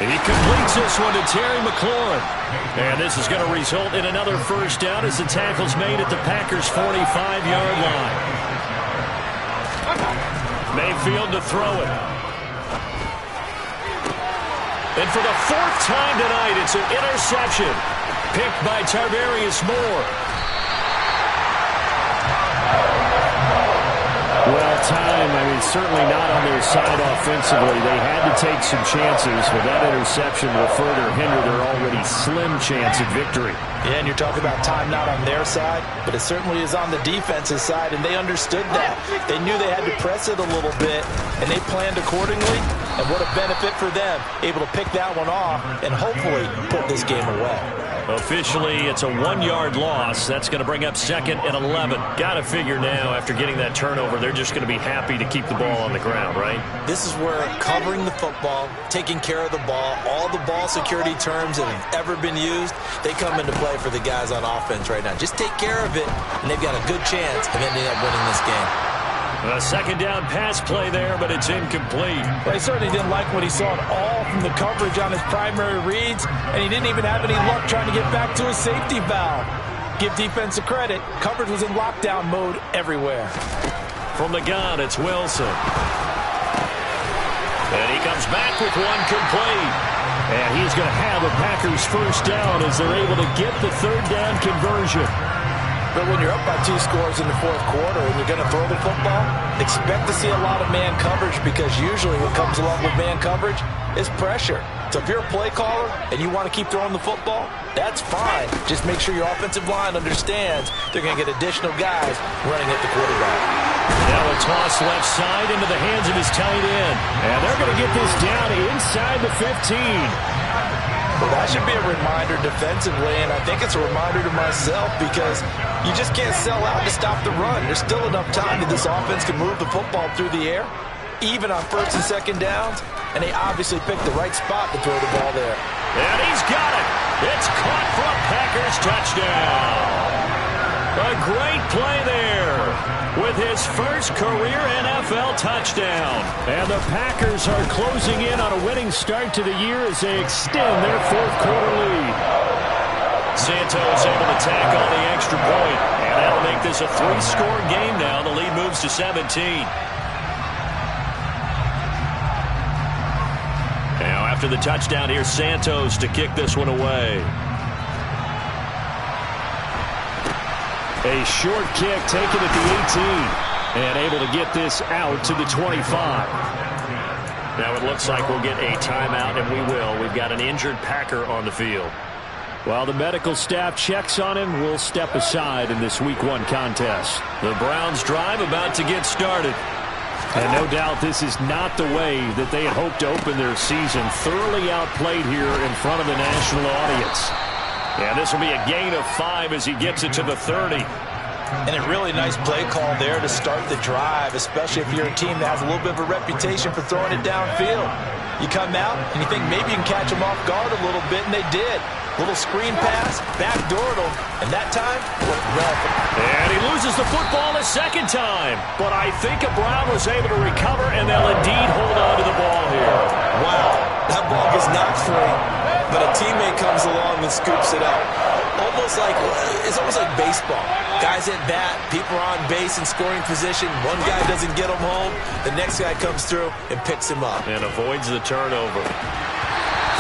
S3: He completes this one to Terry McLaurin. And this is going to result in another 1st down as the tackle's made at the Packers' 45-yard line. Mayfield to throw it. And for the 4th time tonight, it's an interception. Picked by Tarvarius Moore.
S5: Well, time, certainly not on their side offensively. They had to take some chances, but that interception will further hinder their already slim chance at victory.
S4: Yeah, and you're talking about time not on their side, but it certainly is on the defensive side, and they understood that. They knew they had to press it a little bit, and they planned accordingly, and what a benefit for them, able to pick that one off and hopefully put this game away.
S3: Officially, it's a 1-yard loss. That's going to bring up 2nd and 11. Got to figure now, after getting that turnover, they're just going to be happy to keep the ball on the ground, right?
S4: This is where covering the football, taking care of the ball, all the ball security terms that have ever been used, they come into play for the guys on offense right now. Just take care of it, and they've got a good chance of ending up winning this game.
S3: A 2nd down pass play there, but it's incomplete.
S6: Well, he certainly didn't like what he saw at all from the coverage on his primary reads, and he didn't even have any luck trying to get back to his safety valve. Give defense a credit. Coverage was in lockdown mode everywhere.
S3: From the gun, it's Wilson. And he comes back with one complete.
S5: And he's going to have a Packers 1st down as they're able to get the 3rd down conversion.
S4: But when you're up by 2 scores in the 4th quarter and you're going to throw the football, expect to see a lot of man coverage, because usually what comes along with man coverage is pressure. So if you're a play caller and you want to keep throwing the football, that's fine. Just make sure your offensive line understands they're going to get additional guys running at the quarterback.
S3: Now a toss left side into the hands of his tight end.
S5: And they're going to get this down inside the 15.
S4: Well, that should be a reminder defensively, and I think it's a reminder to myself, because you just can't sell out to stop the run. There's still enough time that this offense can move the football through the air, even on 1st and 2nd downs, and they obviously picked the right spot to throw the ball there.
S3: And he's got it. It's caught for a Packers touchdown. A great play there with his 1st career NFL touchdown.
S5: And the Packers are closing in on a winning start to the year as they extend their 4th quarter lead.
S3: Santos able to tack on the extra point, and that'll make this a 3-score game now. The lead moves to 17. Now after the touchdown, here's Santos to kick this one away.
S5: A short kick taken at the 18 and able to get this out to the 25.
S3: Now it looks like we'll get a timeout, and we will. We've got an injured Packer on the field.
S5: While the medical staff checks on him, we'll step aside in this Week 1 contest.
S3: The Browns drive about to get started.
S5: And no doubt this is not the way that they had hoped to open their season. Thoroughly outplayed here in front of the national audience.
S3: And this will be a gain of 5 as he gets it to the 30.
S4: And a really nice play call there to start the drive, especially if you're a team that has a little bit of a reputation for throwing it downfield. You come out and you think maybe you can catch them off guard a little bit, and they did. Little screen pass, backdoored them, and that time, looked well.
S3: And he loses the football a 2nd time. But I think a Brown was able to recover, and they'll indeed hold on to the ball here.
S4: Wow, that ball gets knocked free. but a teammate comes along and scoops it up. It's almost like baseball. Guys at bat, people are on base in scoring position. One guy doesn't get him home. The next guy comes through and picks him up.
S3: And avoids the turnover.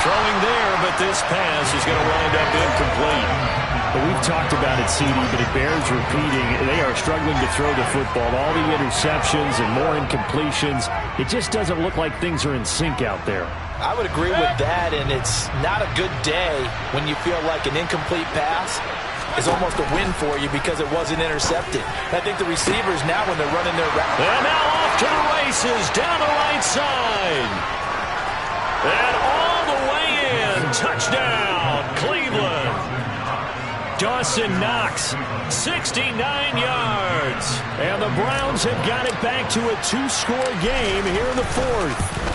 S3: Throwing there, but this pass is going to wind up incomplete.
S5: Well, we've talked about it, CD, but it bears repeating. They are struggling to throw the football. All the interceptions and more incompletions. It just doesn't look like things are in sync out there.
S6: I would agree with that, and it's not a good day when you feel like an incomplete pass is almost a win for you because it wasn't intercepted. I think the receivers now, when they're running their route.
S3: And now off to the races, down the right side. And all the way in. Touchdown, Cleveland. Dawson Knox, 69 yards. And the Browns have got it back to a two-score game here in the fourth.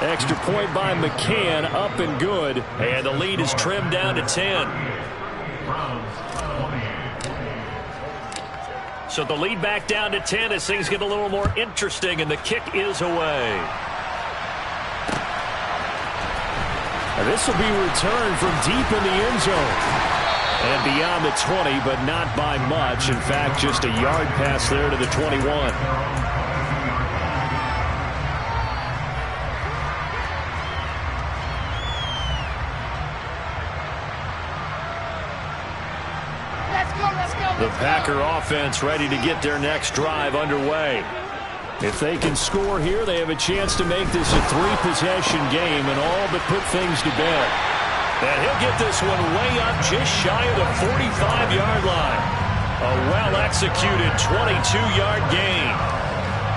S3: Extra point by McCann, up and good. And the lead is trimmed down to 10. So the lead back down to 10 as things get a little more interesting, and the kick is away. And this will be returned from deep in the end zone. And beyond the 20, but not by much. In fact, just a yard pass there to the 21. The Packer offense ready to get their next drive underway. If they can score here, they have a chance to make this a three-possession game and all but put things to bed. And he'll get this one way up just shy of the 45-yard line. A well-executed 22-yard gain.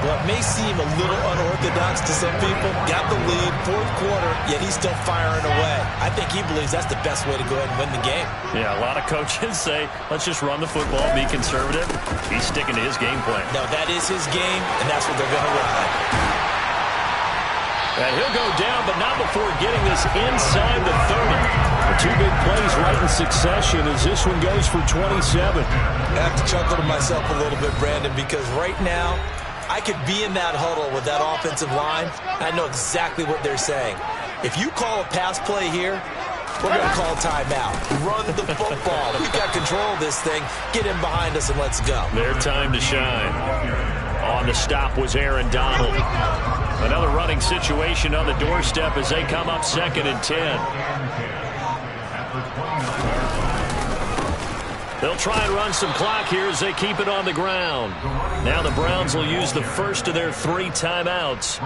S4: Well, it may seem a little unorthodox to some people. Got the lead, fourth quarter, yet he's still firing away. I think he believes that's the best way to go ahead and win the game.
S3: Yeah, a lot of coaches say, let's just run the football, be conservative. He's sticking to his game plan.
S4: No, that is his game, and that's what they're going to run.
S3: And he'll go down, but not before getting this inside the 30. The two big plays right in succession as this one goes for 27.
S4: I have to chuckle to myself a little bit, Brandon, because right now, I could be in that huddle with that offensive line. I know exactly what they're saying. If you call a pass play here, we're going to call timeout. Run the football. We've got control of this thing. Get in behind us and let's go.
S3: Their time to shine. On the stop was Aaron Donald. Another running situation on the doorstep as they come up 2nd and 10. They'll try and run some clock here as they keep it on the ground. Now the Browns will use the first of their 3 timeouts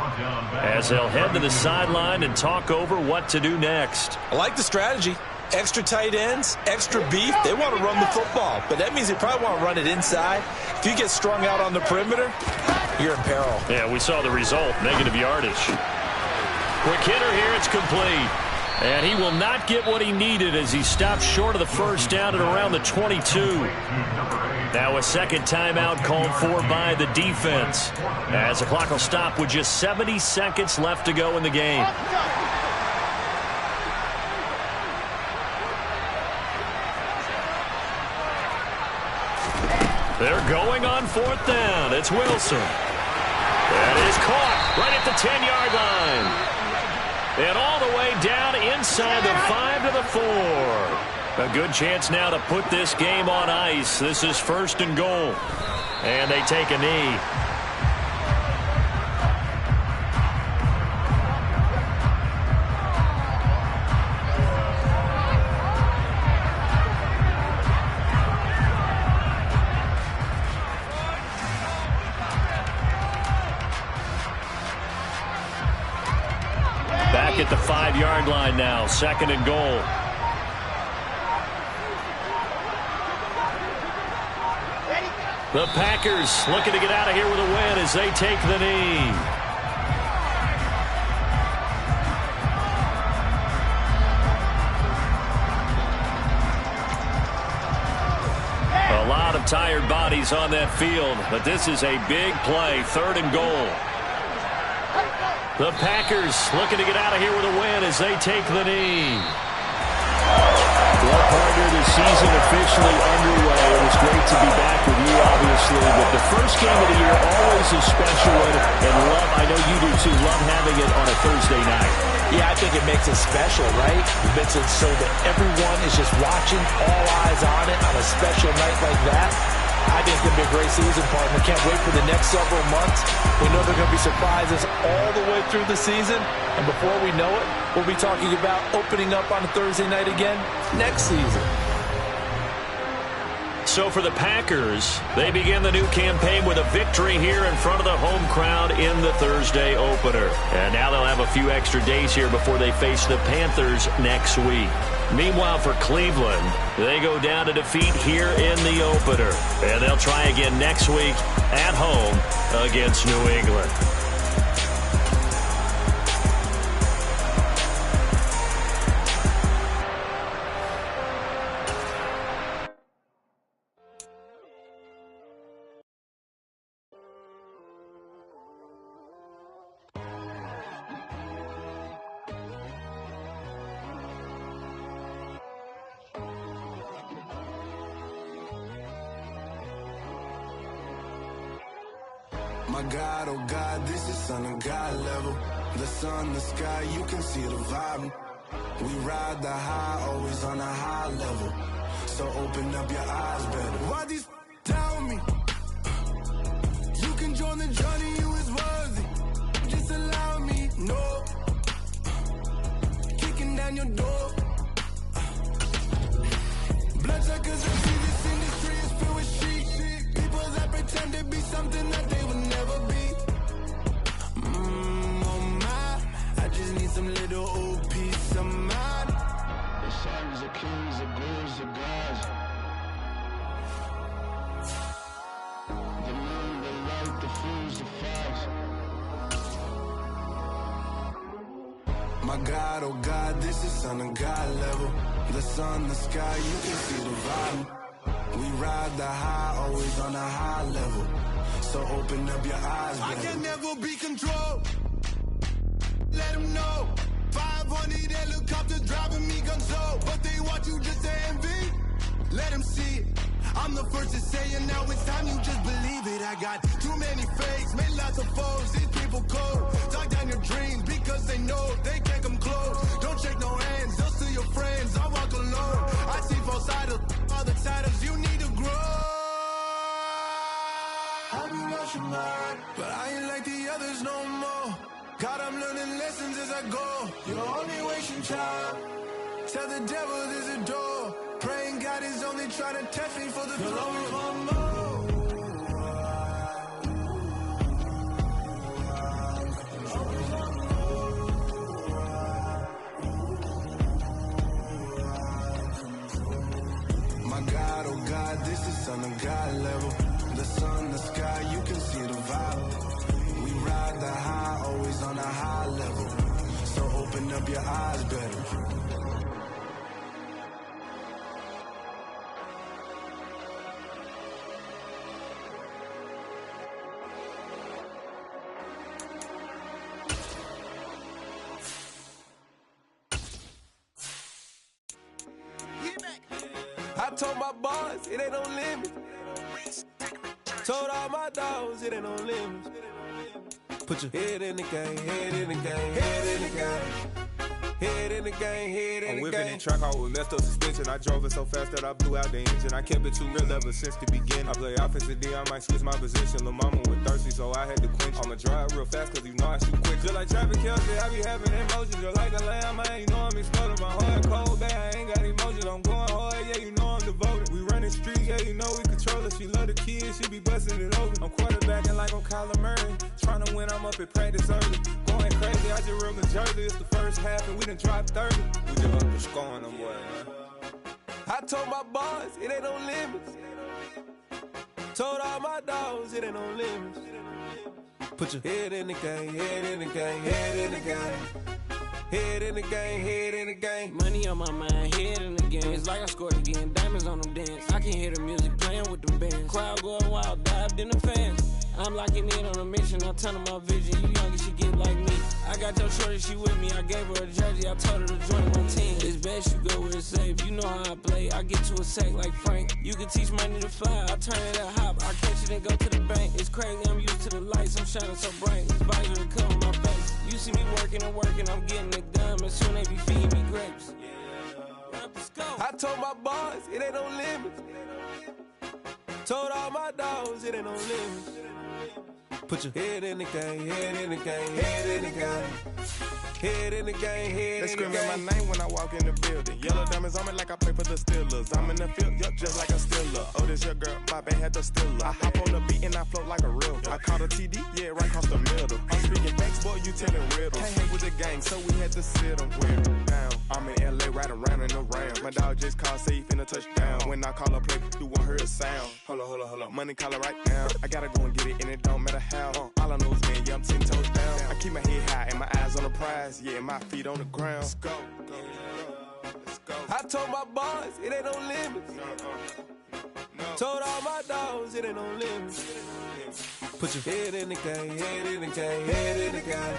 S3: as they'll head to the sideline and talk over what to do next.
S4: I like the strategy. Extra tight ends, extra beef. They want to run the football, but that means they probably want to run it inside. If you get strung out on the perimeter, you're in peril.
S3: Yeah, we saw the result, negative yardage. Quick hitter here, it's complete. And he will not get what he needed as he stopped short of the first down at around the 22. Now a second timeout called for by the defense as the clock will stop with just 70 seconds left to go in the game. They're going on 4th down. It's Wilson. That is caught right at the 10-yard line. And all the way down inside the 5 to the 4. A good chance now to put this game on ice. This is 1st and goal. And they take a knee. Back at the 5-yard line now, 2nd and goal. The Packers looking to get out of here with a win as they take the knee. A lot of tired bodies on that field, but this is a big play, 3rd and goal. The Packers looking to get out of here with a win as they take the knee. Well, partner, the season officially underway. The
S5: it's great to be back with you, obviously. But the first game of the year, always a special one. And I know you do too, love having it on a Thursday night.
S6: Yeah, I think it makes it special, right? It makes it so that everyone is just watching, all eyes on it on a special night like that. I think it's going to be a great season, partner. Can't wait for the next several months. We know there are going to be surprises all the way through the season. And before we know it, we'll be talking about opening up on a Thursday night again next season.
S3: So for the Packers, they begin the new campaign with a victory here in front of the home crowd in the Thursday opener. And now they'll have a few extra days here before they face the Panthers next week. Meanwhile, for Cleveland, they go down to defeat here in the opener. And they'll try again next week at home against New England.
S1: My God, oh God, this is Son of God level. The sun, the sky, you can see the vibe. We ride the high, always on a high level. So open up your eyes better. Why these tell me? You can join the journey, you is worthy. Just allow me, no. Kicking down your door. Bloodsuckers, I see this industry is filled with sheep. People that pretend to be something that they would never be. Oh my, I just need some little old peace of mind. The sons of kings, the bulls of gods. The moon, the light, the fools, the facts. My God, oh God, this is Son of God level. The sun, the sky, you can see the vibe. We ride the high, always on a high level. So open up your eyes, baby. I can never be controlled. Let them know. 500 helicopters driving me gunso. But they want you just to envy. Let them see it. I'm the first to say it, now it's time you just believe it. I got too many fakes, made lots of foes. These people cold. Talk down your dreams because they know they can't come close. Don't shake no hands, they'll steal your friends. I walk alone. I see false idols, other titles. You need to grow. I've been lost your mind, but I ain't like the others no more. God, I'm learning lessons as I go. You're only wasting time. Tell the devil there's a door. Praying God is only trying to test me for the glory. My God, oh God, this is Son of God level. The sun, the sky, you can see the vibe. We ride the high, always on a high level. So open up your eyes better.
S9: I told my boys, it ain't no limit. Told all my dogs, it ain't no limit. Put your head in the game, head in the game, head in the game. Head in the game, head in the game. I'm whipping in track, I was messed up suspension. I drove it so fast that I blew out the engine. I kept it too real ever since the beginning. I play offensive D, I might switch my position. Lil' mama was thirsty, so I had to quench. I'ma drive real fast, cause you know I shoot quick. Just like traffic Kelsey, I be having emotions. Just like a lamb, man, you know I'm exploding. My heart cold, bad, I ain't got emotions. I'm going hard, yeah, you know I'm devoted. We running streets, yeah, you know we control it. She love the kids, she be busting it open. I'm quarterbacking like I'm Kyler Murray. Trying to win, I'm up at practice early. Going crazy, I just real the jersey. It's the first half and we done dropped 30. We just up to scoring them, boy, man. I told my boys, it ain't no limits. Told all my dogs, it ain't no limits. Put your head in the game, head in the game, head in the game. Head in the game, head in the game.
S10: Money on my mind, head in the game. It's like I scored again, diamonds on them dance. I can hear the music playing with them bands. Crowd going wild, dived in the fans. I'm locking in on a mission, I'm turning my vision. You young and she get like me. I got your shorty, she with me. I gave her a jersey, I told her to join my team. It's best you go where it's safe. You know how I play. I get to a sack like Frank. You can teach money to fly. I turn it a hop. I catch it and go to the bank. It's crazy, I'm used to the lights. I'm shining so bright. This visor to cover my face. You see me working and working, I'm getting it done. And soon they be feeding me grapes.
S9: I told my boys, it ain't no limits. Told all my dogs, it ain't no limits. Put your head in the game, head in the game, head in the game. Head in the game, head
S11: they
S9: in the game.
S11: They screaming my name when I walk in the building. Yellow diamonds on me like I play for the Steelers. I'm in the field, yup, just like a Steeler. Oh, this your girl, my band had the Steeler. I hop on the beat and I float like a real. I caught a TD, yeah, right across the middle. I'm speaking facts, boy, you telling riddles. Can't hang with the gang, so we had to sit them down. I'm in LA, riding around and around. My dog just called, say he finna touchdown. When I call a play, you won't hear a sound. Hold up, money caller right now. I gotta go and get it, and it don't matter how. All I know is, man, yeah, I'm 10 toes down. I keep my head high and my eyes on the prize. Yeah, my feet on the ground. Let's go.
S9: I told my boys, it ain't no limits. Told all my dogs, it ain't no limits. Put your head in the game, head in the game, head in the game.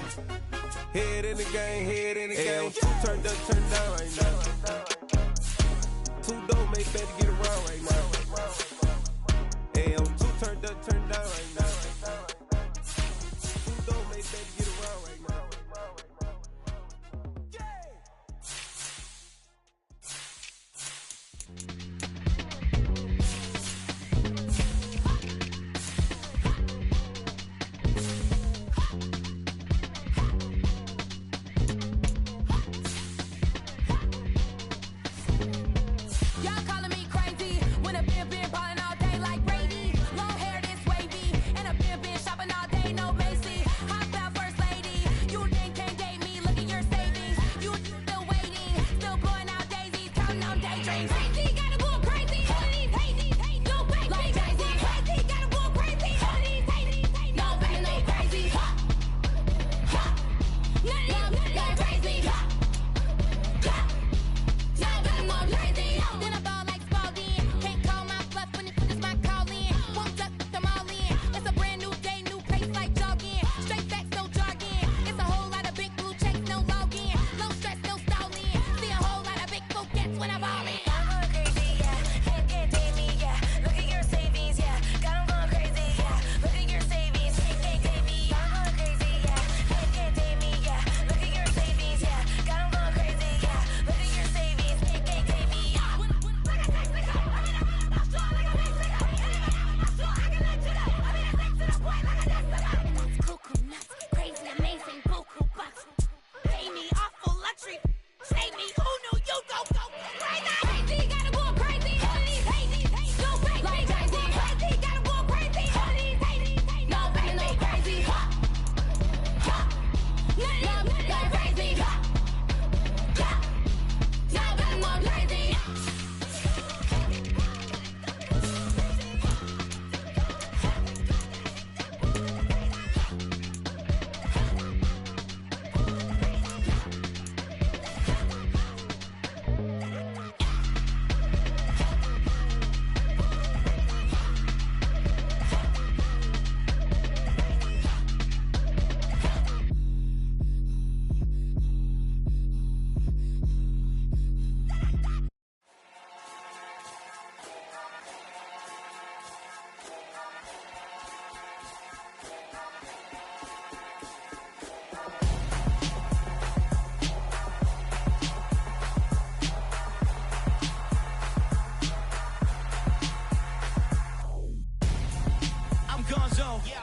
S9: Head in the game, head in the game. Turn down right now. Two dope make better get around right now. Hey, I'm too turned down right now. Two dope make better get around right now.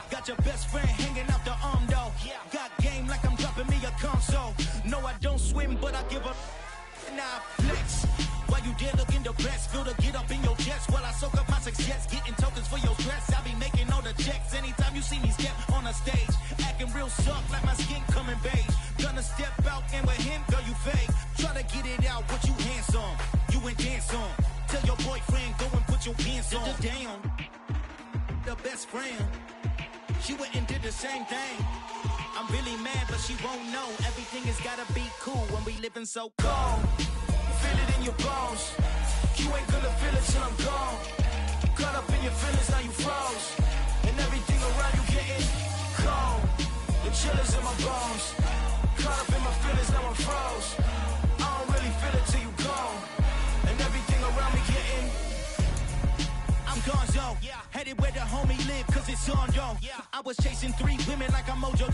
S12: Got your best friend hanging out the arm though. Got game like I'm dropping me a console. No, I don't swim, but I give up. Now flex. While you there looking the best, feel the get up in your chest while I soak up my success. Getting tokens for your stress. I be making all the checks anytime you see me step on a stage. Acting real soft like my skin coming beige. Gonna step out and with him, girl, you fake. Try to get it out, what you handsome. You ain't dance on. Tell your boyfriend, go and put your pants on. Down. The best friend. She went and did the same thing. I'm really mad, but she won't know. Everything has gotta be cool when we living so cold. Feel it in your bones. You ain't gonna feel it till I'm gone. Caught up in your feelings, now you froze. And everything around you son, yo. I was chasing 3 women like I'm Mojo Joe.